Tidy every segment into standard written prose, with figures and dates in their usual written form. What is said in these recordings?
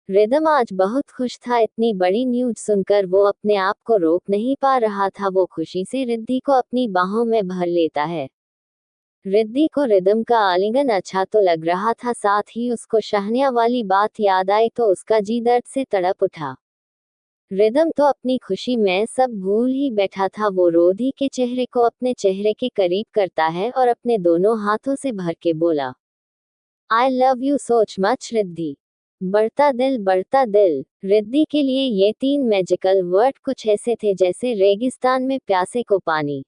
Rhythm आज बहुत खुश था। इतनी बड़ी न्यूज सुनकर वो अपने आप को रोक नहीं पा रहा था। वो खुशी से रिद्धि को अपनी बाहों में भर लेता है। रिद्धि को रिदम का आलिंगन अच्छा तो लग रहा था, साथ ही उसको शहनिया वाली बात याद आई तो उसका जी दर्द से तड़प उठा। रिदम तो अपनी खुशी में सब भूल ही बैठा था। वो रोधी के चेहरे को अपने चेहरे के करीब करता है और अपने दोनों हाथों से भर के बोला, I love you so much Riddhi. बढ़ता दिल। रिद्धि के लिए ये 3 मैजिकल वर्ड कुछ ऐसे थे जैसे रेगिस्तान में प्यासे को पानी।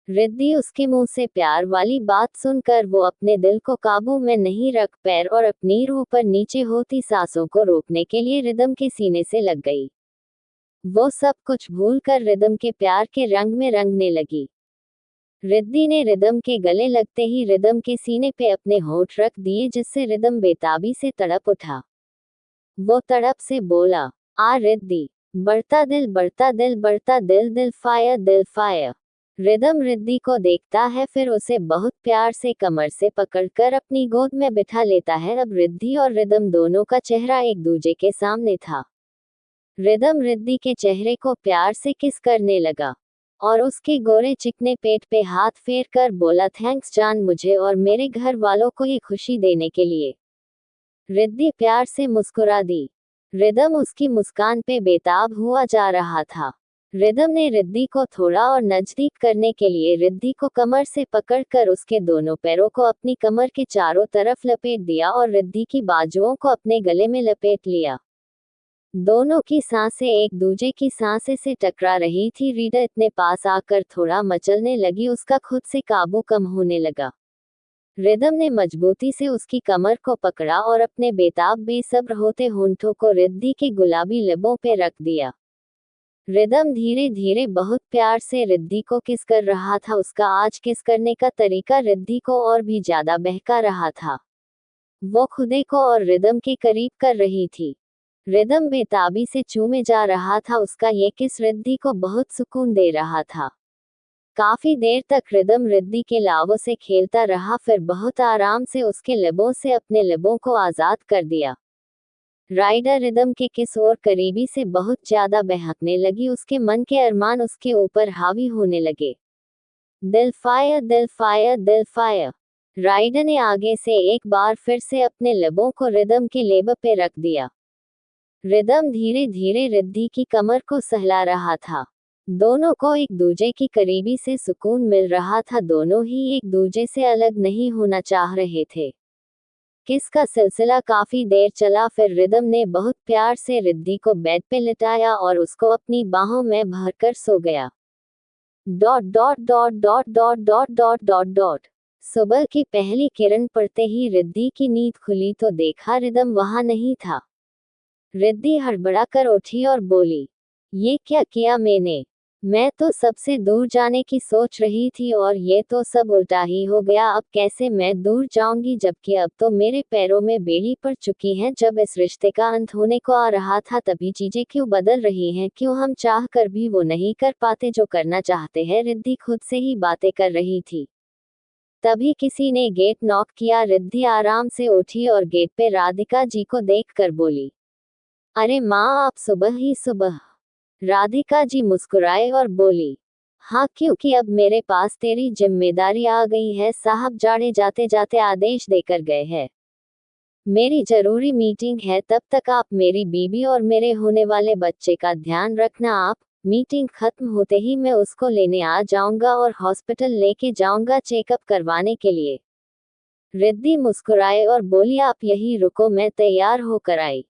रिद्धि उसके मुंह से प्यार वाली बात सुनकर वो अपने दिल को काबू में नहीं रख पैर और अपनी रूह पर नीचे होती सांसों को रोकने के लिए रिदम के सीने से लग गई। वो सब कुछ भूलकर रिदम के प्यार के रंग में रंगने लगी। रिद्धि ने रिदम के गले लगते ही रिदम के सीने पे अपने होंठ रख दिए, जिससे रिदम बेताबी से तड़प उठा। वो तड़प से बोला, आ रिद्धि। बढ़ता दिल दिल फायर। रिदम रिद्धि को देखता है, फिर उसे बहुत प्यार से कमर से पकड़कर अपनी गोद में बिठा लेता है। अब रिद्धि और रिदम दोनों का चेहरा एक दूजे के सामने था। रिदम रिद्धि के चेहरे को प्यार से किस करने लगा और उसके गोरे चिकने पेट पे हाथ फेर कर बोला, थैंक्स जान, मुझे और मेरे घर वालों को ये खुशी देने के लिए। रिद्धि प्यार से मुस्कुरा दी। रिदम उसकी मुस्कान पे बेताब हुआ जा रहा था। रिदम ने रिद्धि को थोड़ा और नजदीक करने के लिए रिद्धि को कमर से पकड़कर उसके दोनों पैरों को अपनी कमर के चारों तरफ लपेट दिया और रिद्धि की बाजुओं को अपने गले में लपेट लिया। दोनों की सांसें एक दूजे की सांसें से टकरा रही थी। रीडा इतने पास आकर थोड़ा मचलने लगी, उसका खुद से काबू कम होने लगा। रिदम ने मजबूती से उसकी कमर को पकड़ा और अपने बेताब बेसब्र होते होंठों को रिद्धि के गुलाबी लबों पे रख दिया। रिदम धीरे धीरे बहुत प्यार से रिद्धि को किस कर रहा था। उसका आज किस करने का तरीका रिद्धि को और भी ज्यादा बहका रहा था। वो खुदे को और रिदम के करीब कर रही थी। रिदम बेताबी से चूमे जा रहा था। उसका ये किस रिद्धि को बहुत सुकून दे रहा था। काफी देर तक रिदम रिद्धि के लावों से खेलता रहा, फिर बहुत आराम से उसके लबों से अपने लबों को आजाद कर दिया। राइडर रिदम के किस और करीबी से बहुत ज्यादा बहकने लगी। उसके मन के अरमान उसके ऊपर हावी होने लगे। दिल फायर। राइडर ने आगे से एक बार फिर से अपने लबों को रिदम के लेब पे रख दिया। रिदम धीरे धीरे रिद्धि की कमर को सहला रहा था। दोनों को एक दूजे की करीबी से सुकून मिल रहा था। दोनों ही एक दूजे से अलग नहीं होना चाह रहे थे। किस का सिलसिला काफी देर चला, फिर रिदम ने बहुत प्यार से रिद्धि को बेड पे लिटाया और उसको अपनी बाहों में भरकर सो गया। सुबह की पहली किरण पड़ते ही रिद्धि की नींद खुली तो देखा रिदम वहां नहीं था। रिद्धि हड़बड़ाकर उठी और बोली, ये क्या किया मैंने? मैं तो सबसे दूर जाने की सोच रही थी और ये तो सब उल्टा ही हो गया। अब कैसे मैं दूर जाऊंगी, जबकि अब तो मेरे पैरों में बेड़ी पड़ चुकी है। जब इस रिश्ते का अंत होने को आ रहा था तभी चीजें क्यों बदल रही हैं? क्यों हम चाह कर भी वो नहीं कर पाते जो करना चाहते हैं? रिद्धि खुद से ही बातें कर रही थी। तभी किसी ने गेट नॉक किया। रिद्धि आराम से उठी और गेट पे राधिका जी को देख कर बोली, अरे माँ, आप सुबह ही सुबह। राधिका जी मुस्कुराए और बोली, हाँ, क्योंकि अब मेरे पास तेरी जिम्मेदारी आ गई है। साहब जाड़े जाते जाते आदेश देकर गए हैं। मेरी जरूरी मीटिंग है, तब तक आप मेरी बीबी और मेरे होने वाले बच्चे का ध्यान रखना। आप मीटिंग खत्म होते ही मैं उसको लेने आ जाऊंगा और हॉस्पिटल लेके जाऊंगा चेकअप करवाने के लिए। रिद्धि मुस्कुराए और बोली, आप यही रुको, मैं तैयार होकर आई।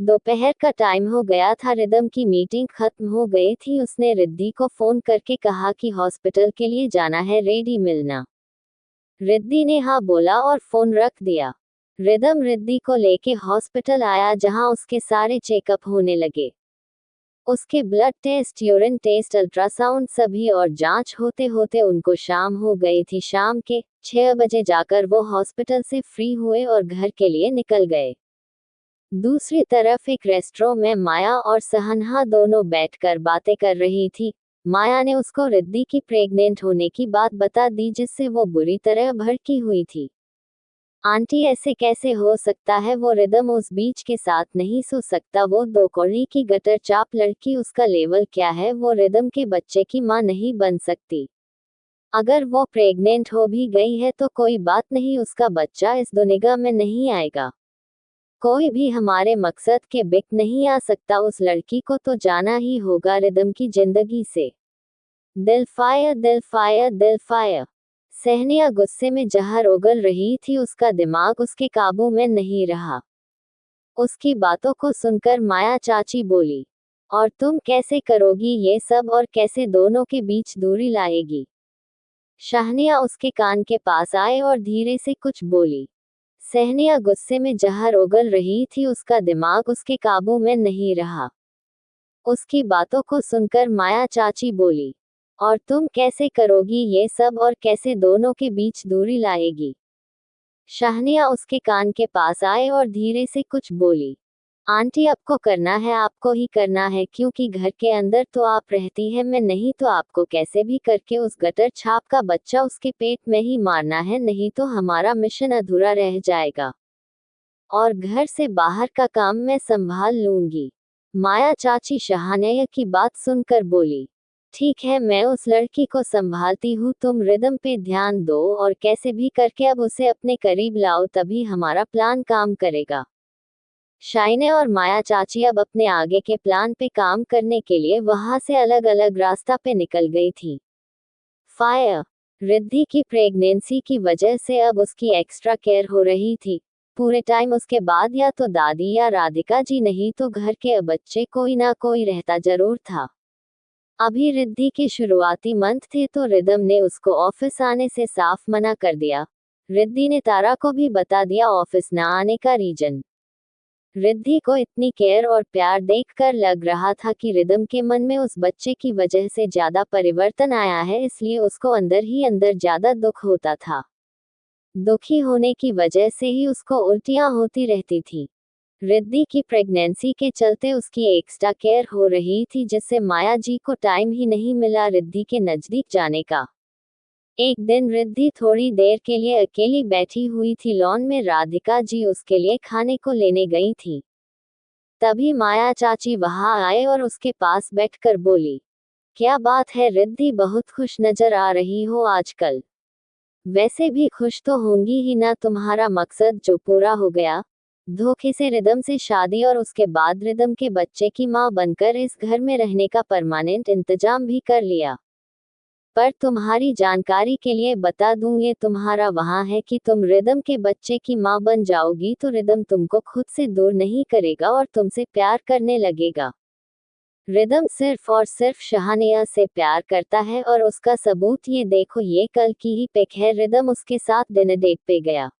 दोपहर का टाइम हो गया था। रिदम की मीटिंग खत्म हो गई थी। उसने रिद्धि को फोन करके कहा कि हॉस्पिटल के लिए जाना है, रेडी मिलना। रिद्धि ने हाँ बोला और फोन रख दिया। रिदम रिद्धि को लेके हॉस्पिटल आया, जहां उसके सारे चेकअप होने लगे। उसके blood test, urine test, ultrasound सभी और जांच होते होते उनको शाम हो गई थी। शाम के 6 बजे जाकर वो हॉस्पिटल से फ्री हुए और घर के लिए निकल गए। दूसरी तरफ एक रेस्टोरेंट में माया और सहनहा दोनों बैठकर बातें कर रही थी। माया ने उसको रिद्धि की प्रेग्नेंट होने की बात बता दी, जिससे वो बुरी तरह भड़की हुई थी। आंटी ऐसे कैसे हो सकता है, वो रिदम उस बीच के साथ नहीं सो सकता, वो 2 कौड़ी की गटर चाप लड़की, उसका लेवल क्या है, वो रिदम के बच्चे की माँ नहीं बन सकती। अगर वो प्रेग्नेंट हो भी गई है तो कोई बात नहीं, उसका बच्चा इस दुनिया में नहीं आएगा। कोई भी हमारे मकसद के बिक नहीं आ सकता, उस लड़की को तो जाना ही होगा रिदम की जिंदगी से। दिल फायर दिल फायर दिल फायर। सहनिया गुस्से में जहर उगल रही थी, उसका दिमाग उसके काबू में नहीं रहा। उसकी बातों को सुनकर माया चाची बोली, और तुम कैसे करोगी ये सब, और कैसे दोनों के बीच दूरी लाएगी? शाहनिया उसके कान के पास आए और धीरे से कुछ बोली। सहनिया गुस्से में जहर उगल रही थी, उसका दिमाग उसके काबू में नहीं रहा। उसकी बातों को सुनकर माया चाची बोली, और तुम कैसे करोगी ये सब, और कैसे दोनों के बीच दूरी लाएगी? शाहनिया उसके कान के पास आए और धीरे से कुछ बोली। आंटी आपको करना है, आपको ही करना है, क्योंकि घर के अंदर तो आप रहती हैं, मैं नहीं तो आपको कैसे भी करके उस गटर छाप का बच्चा उसके पेट में ही मारना है, नहीं तो हमारा मिशन अधूरा रह जाएगा। और घर से बाहर का काम मैं संभाल लूंगी। माया चाची शाहनिया की बात सुनकर बोली, ठीक है, मैं उस लड़की को संभालती हूँ, तुम रिदम पे ध्यान दो और कैसे भी करके अब उसे अपने करीब लाओ, तभी हमारा प्लान काम करेगा। शाइने और माया चाची अब अपने आगे के प्लान पे काम करने के लिए वहां से अलग अलग रास्ता पे निकल गई थी। फायर। रिद्धि की प्रेगनेंसी की वजह से अब उसकी एक्स्ट्रा केयर हो रही थी। पूरे टाइम उसके बाद या तो दादी या राधिका जी, नहीं तो घर के बच्चे कोई ना कोई रहता जरूर था। अभी रिद्धि के शुरुआती मंथ थे तो रिदम ने उसको ऑफिस आने से साफ मना कर दिया। रिद्धि ने तारा को भी बता दिया ऑफिस न आने का रीजन। रिद्धि को इतनी केयर और प्यार देखकर लग रहा था कि रिदम के मन में उस बच्चे की वजह से ज्यादा परिवर्तन आया है, इसलिए उसको अंदर ही अंदर ज्यादा दुख होता था। दुखी होने की वजह से ही उसको उल्टियां होती रहती थी। रिद्धि की प्रेगनेंसी के चलते उसकी एक्स्ट्रा केयर हो रही थी, जिससे माया जी को टाइम ही नहीं मिला रिद्धि के नजदीक जाने का। एक दिन रिद्धि थोड़ी देर के लिए अकेली बैठी हुई थी लॉन में, राधिका जी उसके लिए खाने को लेने गई थी। तभी माया चाची वहां आए और उसके पास बैठकर बोली, क्या बात है रिद्धि, बहुत खुश नजर आ रही हो आजकल। वैसे भी खुश तो होंगी ही ना, तुम्हारा मकसद जो पूरा हो गया, धोखे से रिदम से शादी और उसके बाद रिदम के बच्चे की मां बनकर इस घर में रहने का परमानेंट इंतजाम भी कर लिया। पर तुम्हारी जानकारी के लिए बता दूं, ये तुम्हारा वहां है कि तुम रिदम के बच्चे की मां बन जाओगी तो रिदम तुमको खुद से दूर नहीं करेगा और तुमसे प्यार करने लगेगा। रिदम सिर्फ और सिर्फ शाहनिया से प्यार करता है, और उसका सबूत ये देखो, ये कल की ही पिक है। रिदम उसके साथ डिनर डेट पे गया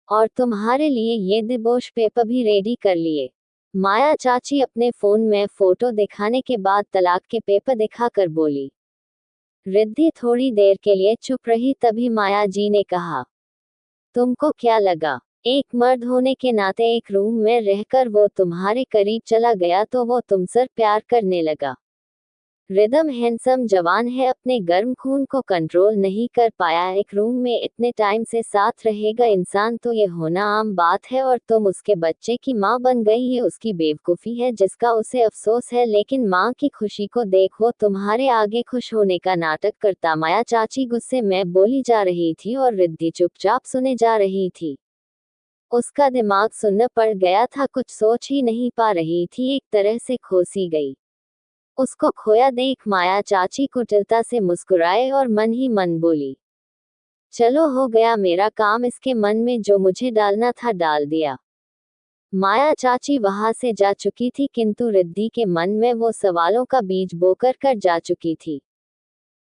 और तुम्हारे लिए ये दिबोश पेपर भी रेडी कर लिए। माया चाची अपने फोन में फोटो दिखाने के बाद तलाक के पेपर दिखाकर बोली। रिद्धि थोड़ी देर के लिए चुप रही, तभी माया जी ने कहा, तुमको क्या लगा, एक मर्द होने के नाते एक रूम में रहकर वो तुम्हारे करीब चला गया तो वो तुमसे प्यार करने लगा? रिदम हैंडसम जवान है, अपने गर्म खून को कंट्रोल नहीं कर पाया, एक रूम में इतने टाइम से साथ रहेगा इंसान तो ये होना आम बात है, और तुम उसके बच्चे की माँ बन गई, ये उसकी बेवकूफ़ी है जिसका उसे अफसोस है, लेकिन माँ की खुशी को देख, वो तुम्हारे आगे खुश होने का नाटक करता। माया चाची गुस्से में बोली जा रही थी और रिद्धि चुपचाप सुने जा रही थी। उसका दिमाग सुन्न पड़ गया था, कुछ सोच ही नहीं पा रही थी, एक तरह से खोसी गई। उसको खोया देख माया चाची कुटिलता से मुस्कुराए और मन ही मन बोली, चलो हो गया मेरा काम, इसके मन में जो मुझे डालना था डाल दिया। माया चाची वहां से जा चुकी थी, किंतु रिद्धि के मन में वो सवालों का बीज बोकर कर जा चुकी थी।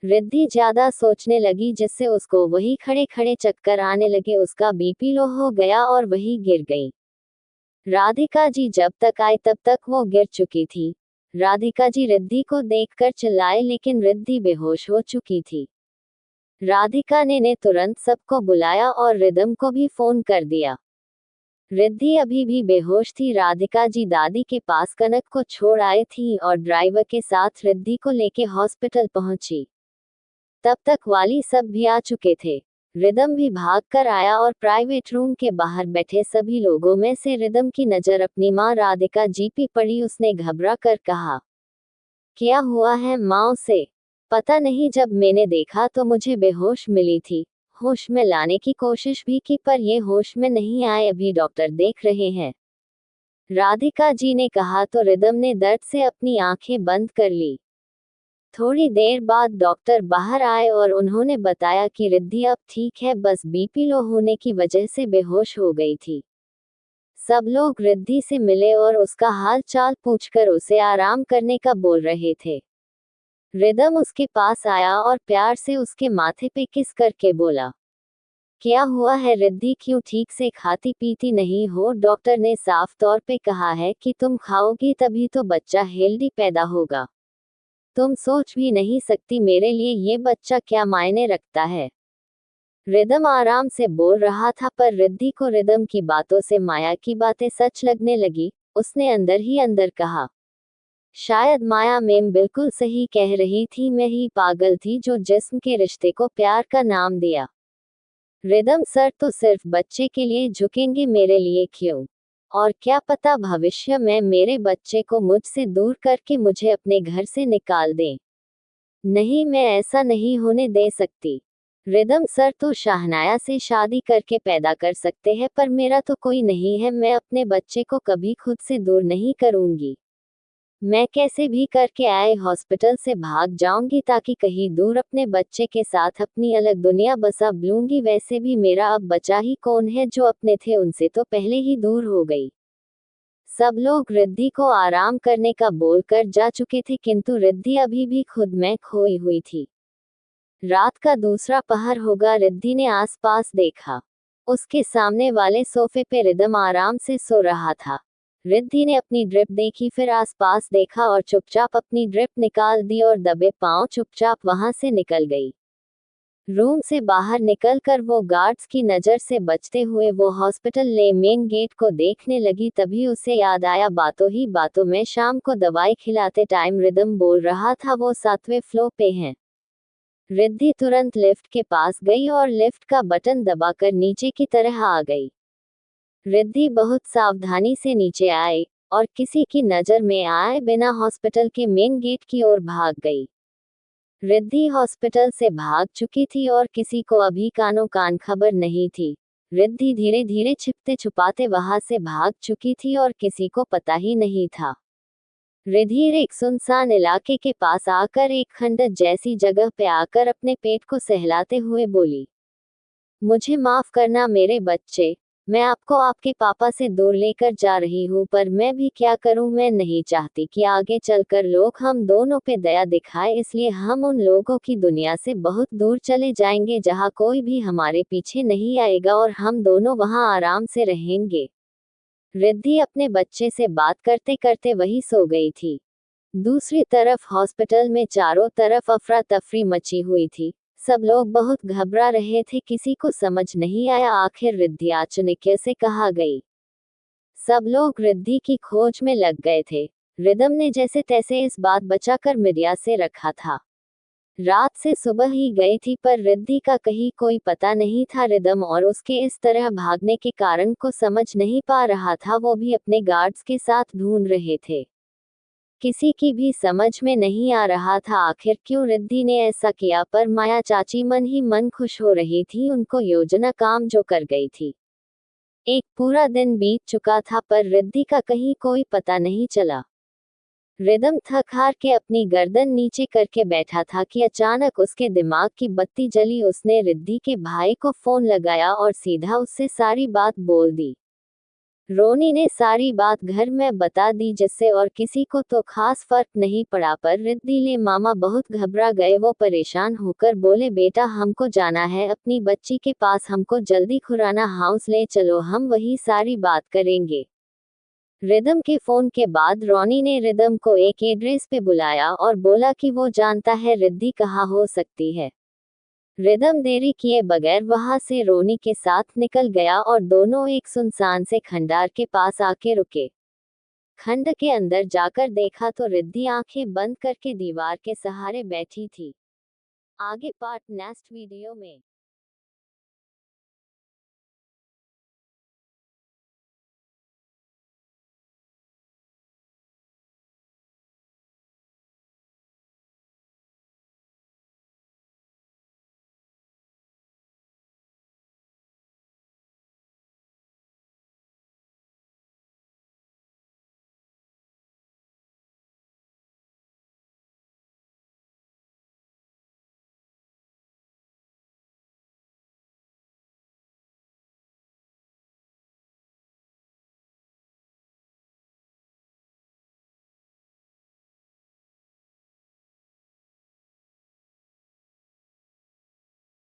रिद्धि ज्यादा सोचने लगी, जिससे उसको वही खड़े खड़े चक्कर आने लगे, उसका बीपी लो हो गया और वही गिर गई। राधिका जी जब तक आई तब तक वो गिर चुकी थी। राधिका जी रिद्धि को देखकर चिल्लाए, लेकिन रिद्धि बेहोश हो चुकी थी। राधिका ने तुरंत सबको बुलाया और रिदम को भी फोन कर दिया। रिद्धि अभी भी बेहोश थी। राधिका जी दादी के पास कनक को छोड़ आई थी और ड्राइवर के साथ रिद्धि को लेके हॉस्पिटल पहुंची। तब तक वाली सब भी आ चुके थे। रिदम भी भाग कर आया और प्राइवेट रूम के बाहर बैठे सभी लोगों में से रिदम की नजर अपनी माँ राधिका जी पे पड़ी। उसने घबरा कर कहा, क्या हुआ है माँ? उसे पता नहीं, जब मैंने देखा तो मुझे बेहोश मिली थी। होश में लाने की कोशिश भी की पर ये होश में नहीं आए, अभी डॉक्टर देख रहे हैं, राधिका जी ने कहा तो रिदम ने दर्द से अपनी आंखें बंद कर ली। थोड़ी देर बाद डॉक्टर बाहर आए और उन्होंने बताया कि रिद्धि अब ठीक है, बस बीपी लो होने की वजह से बेहोश हो गई थी। सब लोग रिद्धि से मिले और उसका हाल चाल पूछकर उसे आराम करने का बोल रहे थे। रिदम उसके पास आया और प्यार से उसके माथे पे किस करके बोला, क्या हुआ है रिद्धि, क्यों ठीक से खाती पीती नहीं हो? डॉक्टर ने साफ तौर पे कहा है कि तुम खाओगी तभी तो बच्चा हेल्दी पैदा होगा। तुम सोच भी नहीं सकती मेरे लिए ये बच्चा क्या मायने रखता है। रिदम आराम से बोल रहा था पर रिद्धि को रिदम की बातों से माया की बातें सच लगने लगी। उसने अंदर ही अंदर कहा, शायद माया मैम बिल्कुल सही कह रही थी, मैं ही पागल थी जो जिस्म के रिश्ते को प्यार का नाम दिया। रिदम सर तो सिर्फ बच्चे के लिए झुकेंगे, मेरे लिए क्यों? और क्या पता भविष्य में मेरे बच्चे को मुझसे दूर करके मुझे अपने घर से निकाल दें। नहीं, मैं ऐसा नहीं होने दे सकती। रिदम सर तो शाहनाया से शादी करके पैदा कर सकते हैं पर मेरा तो कोई नहीं है, मैं अपने बच्चे को कभी खुद से दूर नहीं करूंगी। मैं कैसे भी करके आए हॉस्पिटल से भाग जाऊंगी ताकि कहीं दूर अपने बच्चे के साथ अपनी अलग दुनिया बसा लूंगी। वैसे भी मेरा अब बचा ही कौन है, जो अपने थे उनसे तो पहले ही दूर हो गई। सब लोग रिद्धि को आराम करने का बोलकर जा चुके थे किंतु रिद्धि अभी भी खुद में खोई हुई थी। रात का दूसरा पहर होगा, रिद्धि ने आसपास देखा। उसके सामने वाले सोफे पे रिदम आराम से सो रहा था। रिद्धि ने अपनी ड्रिप देखी, फिर आसपास देखा और चुपचाप अपनी ड्रिप निकाल दी और दबे पांव चुपचाप वहां से निकल गई। रूम से बाहर निकलकर वो गार्ड्स की नजर से बचते हुए वो हॉस्पिटल ले मेन गेट को देखने लगी। तभी उसे याद आया, बातों ही बातों में शाम को दवाई खिलाते टाइम रिदम बोल रहा था वो 7वें फ्लोर पे हैं। रिद्धि तुरंत लिफ्ट के पास गई और लिफ्ट का बटन दबाकर नीचे की तरह आ गई। रिद्धि बहुत सावधानी से नीचे आई और किसी की नजर में आए बिना हॉस्पिटल के मेन गेट की ओर भाग गई। रिद्धि हॉस्पिटल से भाग चुकी थी और किसी को अभी कानो कान खबर नहीं थी। रिद्धि धीरे धीरे छिपते छुपाते वहां से भाग चुकी थी और किसी को पता ही नहीं था। रिद्धि एक सुनसान इलाके के पास आकर एक खंडहर जैसी जगह पे आकर अपने पेट को सहलाते हुए बोली, मुझे माफ करना मेरे बच्चे, मैं आपको आपके पापा से दूर लेकर जा रही हूँ पर मैं भी क्या करूँ, मैं नहीं चाहती कि आगे चलकर लोग हम दोनों पे दया दिखाए, इसलिए हम उन लोगों की दुनिया से बहुत दूर चले जाएंगे जहाँ कोई भी हमारे पीछे नहीं आएगा और हम दोनों वहाँ आराम से रहेंगे। रिद्धि अपने बच्चे से बात करते करते वही सो गई थी। दूसरी तरफ हॉस्पिटल में चारों तरफ अफरा तफरी मची हुई थी। सब लोग बहुत घबरा रहे थे, किसी को समझ नहीं आया आखिर रिद्धि अचानक से कहाँ गई। सब लोग रिद्धि की खोज में लग गए थे। रिदम ने जैसे तैसे इस बात बचाकर मीडिया से रखा था। रात से सुबह ही गई थी पर रिद्धि का कहीं कोई पता नहीं था। रिदम और उसके इस तरह भागने के कारण को समझ नहीं पा रहा था, वो भी अपने गार्ड्स के साथ ढूंढ रहे थे। किसी की भी समझ में नहीं आ रहा था आखिर क्यों रिद्धि ने ऐसा किया, पर माया चाची मन ही मन खुश हो रही थी, उनको योजना काम जो कर गई थी। एक पूरा दिन बीत चुका था पर रिद्धि का कहीं कोई पता नहीं चला। रिदम थक हार के अपनी गर्दन नीचे करके बैठा था कि अचानक उसके दिमाग की बत्ती जली। उसने रिद्धि के भाई को फोन लगाया और सीधा उससे सारी बात बोल दी। रोनी ने सारी बात घर में बता दी, जिससे और किसी को तो खास फर्क नहीं पड़ा पर रिद्धि ले मामा बहुत घबरा गए। वो परेशान होकर बोले, बेटा हमको जाना है अपनी बच्ची के पास, हमको जल्दी खुराना हाउस ले चलो, हम वही सारी बात करेंगे। रिदम के फोन के बाद रोनी ने रिदम को एक एड्रेस पे बुलाया और बोला कि वो जानता है रिद्धि कहाँ हो सकती है। रिदम देरी किए बगैर वहां से रोनी के साथ निकल गया और दोनों एक सुनसान से खंडार के पास आके रुके। खंड के अंदर जाकर देखा तो रिद्धि आंखें बंद करके दीवार के सहारे बैठी थी। आगे पार्ट नेक्स्ट वीडियो में।